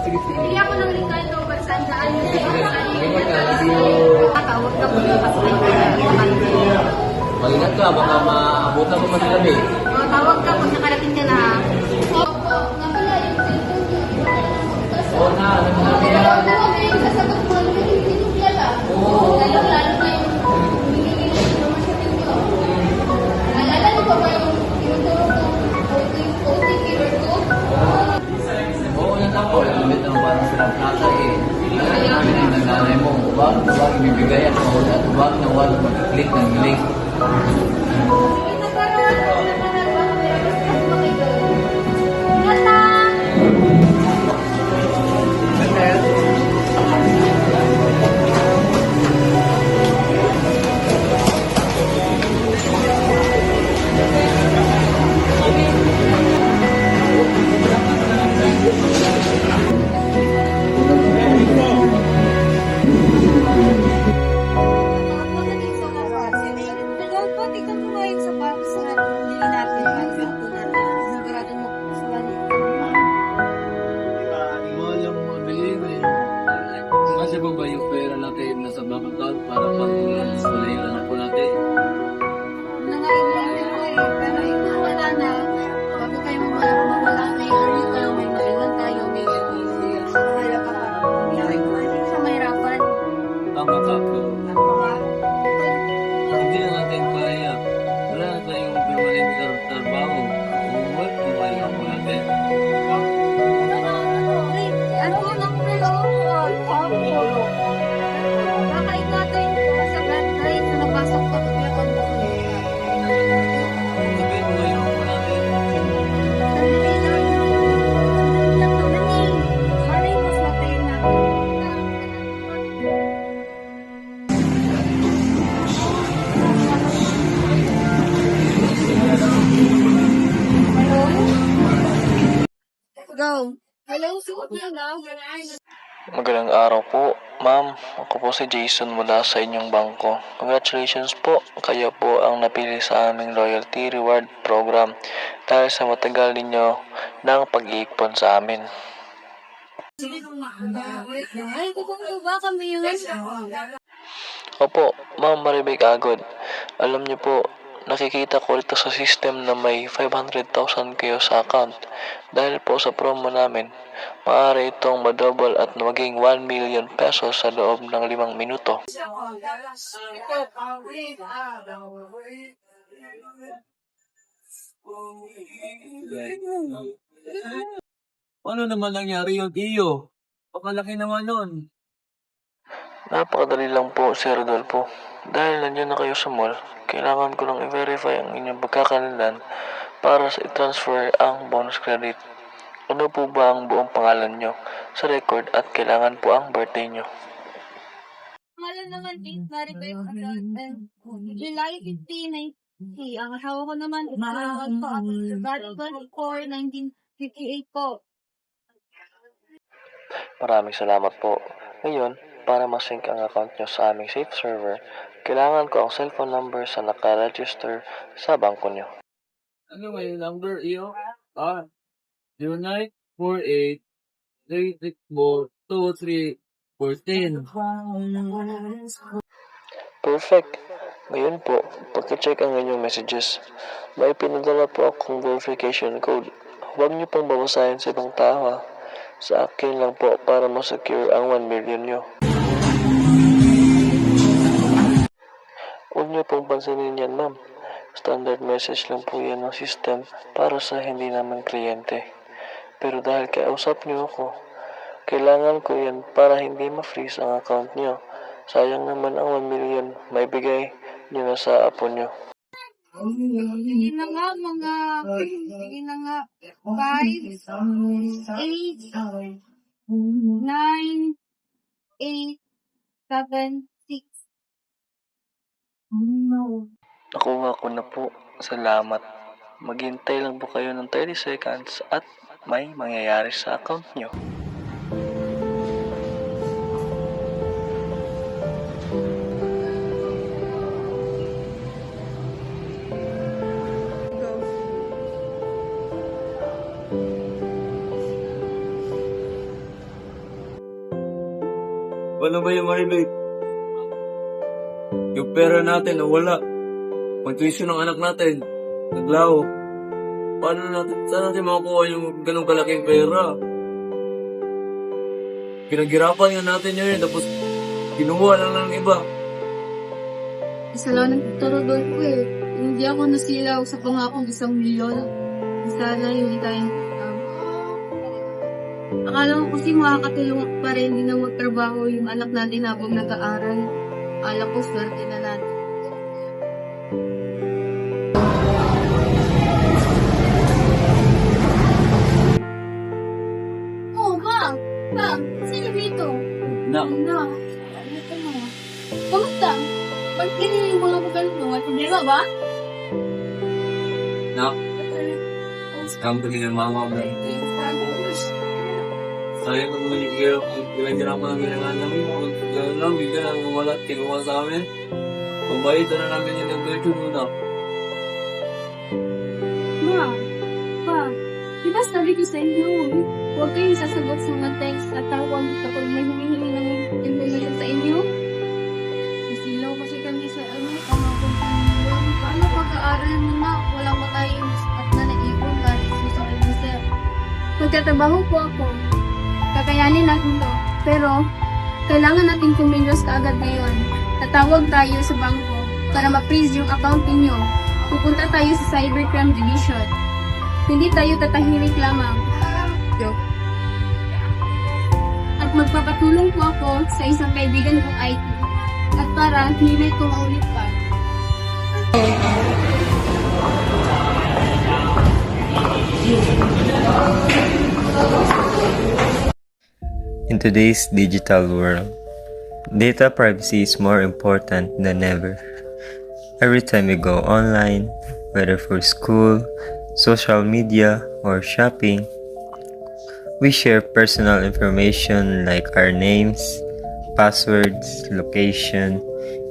Sige, sige. Hindi ako ng Ricardo, pagsandaan mo tawag ka mo yung pasay ko. Mag-ingat ka, baka maabutan mo masabi. Tawag ka kung nakarating ka na. Opo, nga pala yung cellphone niyo. Oo na, nagsasabi na. Tawag yung sasagot mo, hindi ko kilala. Lalo na yung humingi ng informasyon ninyo. Naalala niyo ba yung tinuturo ko OTP or code? Oo, yan ako. Limit ng parang silang plata eh. Alam namin ang nanganay mo. Huwag ibibigay at huwag na huwag mag-click ng link. Kasi po ba yung pera natin nasa bank account para pang sulayan na po natin? Pero yung wala na, bago kayo mawala na yung kayo may maiwan tayo, may kaya pa sa mahirapan. Tama ka po. Hindi na natin kaya. Wala na tayong permanent trabaho. Work, kumain po natin. Ano yun ang kakain natin sa bed night na napasok pa kaya kung Sabihin mo ngayon po natin. Go. Hello, suot na na. Magandang araw po, ma'am. Ako po si Jason mula sa inyong bangko. Congratulations po, kayo po ang napili sa aming Loyalty Reward Program dahil sa matagal ninyo ng pag-iipon sa amin. Ay, kung ba kami yun? Opo, ma'am Maribek Agod. Alam niyo po, nakikita ko rito sa system na may 500,000 kayo sa account. Dahil po sa promo namin, maaari itong madouble at maging 1 million pesos sa loob ng 5 minuto. Paano naman nangyari yung iyo? Pakalaki naman nun. Napakadali lang po, Sir Rodolfo. Dahil nandiyan na kayo sa mall, kailangan ko lang i-verify ang inyong pagkakalanlan para sa i-transfer ang bonus credit. Ano po ba ang buong pangalan nyo sa record at kailangan po ang birthday nyo? Pangalan naman din, Maribel Agad. July 15, 1950. Ang asawa ko naman, Barton 4, 1958 po. Maraming salamat po. Ngayon, para masync ang account nyo sa aming safe server, kailangan ko ang cellphone number sa nakaregister sa bangko nyo. Ano may number iyo? 0948 364 2314. Perfect! Ngayon po, pagka-check ang inyong messages, may pinadala po akong verification code. Huwag niyo pong babasahin sa ibang tao ha. Sa akin lang po para ma-secure ang 1 million nyo. Huwag niyo pong pansinin yan, ma'am. Standard message lang po yan ng system para sa hindi naman kliyente. Pero dahil kausap niyo ako, kailangan ko yan para hindi ma-freeze ang account niyo. Sayang naman ang 1 million may bigay niyo na sa apo niyo. Sige na nga, sige na nga. 5, 8, 9, 8, 7, 6. Nakuha ko na po. Salamat. Maghintay lang po kayo ng 30 seconds at may mangyayari sa account nyo. Paano ba yung Mariloy? Yung pera natin nawala. Pag-tuition ng anak natin, naglaho. Saan natin makukuha yung ganong kalaking pera? Pinaghirapan nga natin yun, tapos kinuha lang ng iba. Isa lang nagtuturo doon ko eh. Hindi ako nasilaw sa pangakong 1 milyon. Sana yung tayong akala ko kasi makakatulong pa rin din na magtrabaho yung anak natin habang nag-aaral. Akala ko swerte na natin. Oh, Ma! Ma! Sino dito? Nak. Na. Ano ka mo? Kamusta? Ba't ganyan yung mga ganito? May problema ba? Nak, company ng mama mo. Sayang naman yung pinaghirapan namin ng anak mo. Gano'n lang, bigla lang wala, kinuha sa amin. Pambayad na namin yung nag-tuition muna. Ma, Pa, di ba sabi ko sa inyo, huwag kayong sasagot sa mga text at tawag kapag may humihingi ng information sa inyo? Masilaw kasi kami sa pangakong panginoon. Paano pag-aaral mo na? Wala pa tayong at na naipon kahit sa sir. Magtatrabaho po ako. Kakayanin natin to. Pero, kailangan natin kumilos kaagad ngayon. Tatawag tayo sa bangko para ma-freeze yung account ninyo. Pupunta tayo sa Cybercrime Division. Hindi tayo tatahimik lamang. Joke. At magpapatulong po ako sa isang kaibigan kong IT. At para hindi ko maulit pa. In today's digital world, data privacy is more important than ever. Every time we go online, whether for school, social media, or shopping, we share personal information like our names, passwords, location,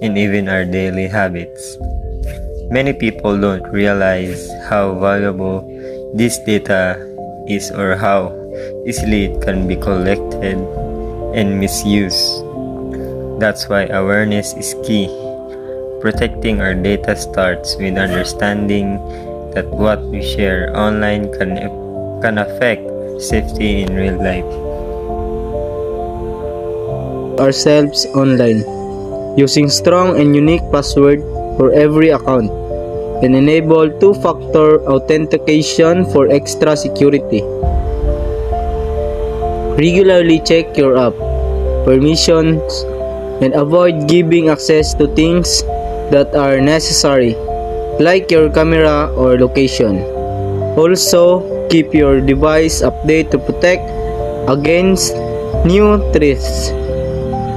and even our daily habits. Many people don't realize how valuable this data is or how easily it can be collected and misused. That's why awareness is key. Protecting our data starts with understanding that what we share online can affect safety in real life. Ourselves online using strong and unique password for every account and enable two-factor authentication for extra security. Regularly check your app permissions and avoid giving access to things that are necessary, like your camera or location. Also, keep your device updated to protect against new threats.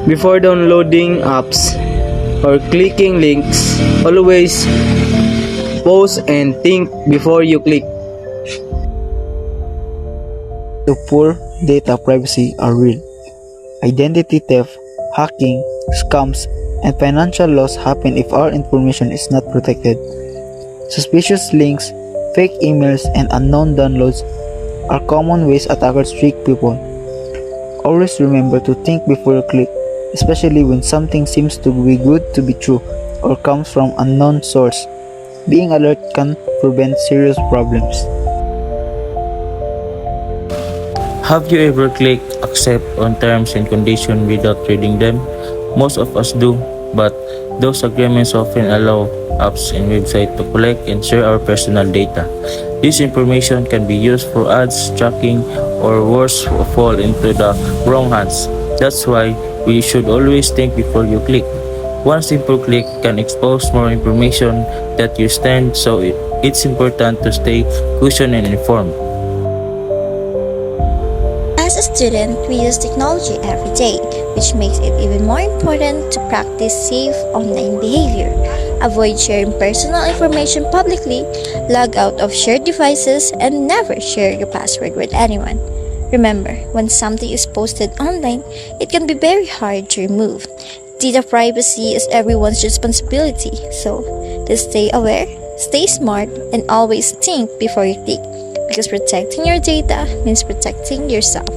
Before downloading apps or clicking links, always pause and think before you click. The poor data privacy are real. Identity theft, hacking, scams, and financial loss happen if our information is not protected. Suspicious links, fake emails, and unknown downloads are common ways attackers trick people. Always remember to think before you click, especially when something seems to be good to be true or comes from unknown source. Being alert can prevent serious problems. Have you ever clicked accept on terms and conditions without reading them? Most of us do, but those agreements often allow apps and websites to collect and share our personal data. This information can be used for ads, tracking, or worse, fall into the wrong hands. That's why we should always think before you click. One simple click can expose more information that you stand, so it's important to stay cautious and informed. As a student, we use technology every day, which makes it even more important to practice safe online behavior. Avoid sharing personal information publicly, log out of shared devices, and never share your password with anyone. Remember, when something is posted online, it can be very hard to remove. Data privacy is everyone's responsibility, so just stay aware, stay smart, and always think before you click, because protecting your data means protecting yourself.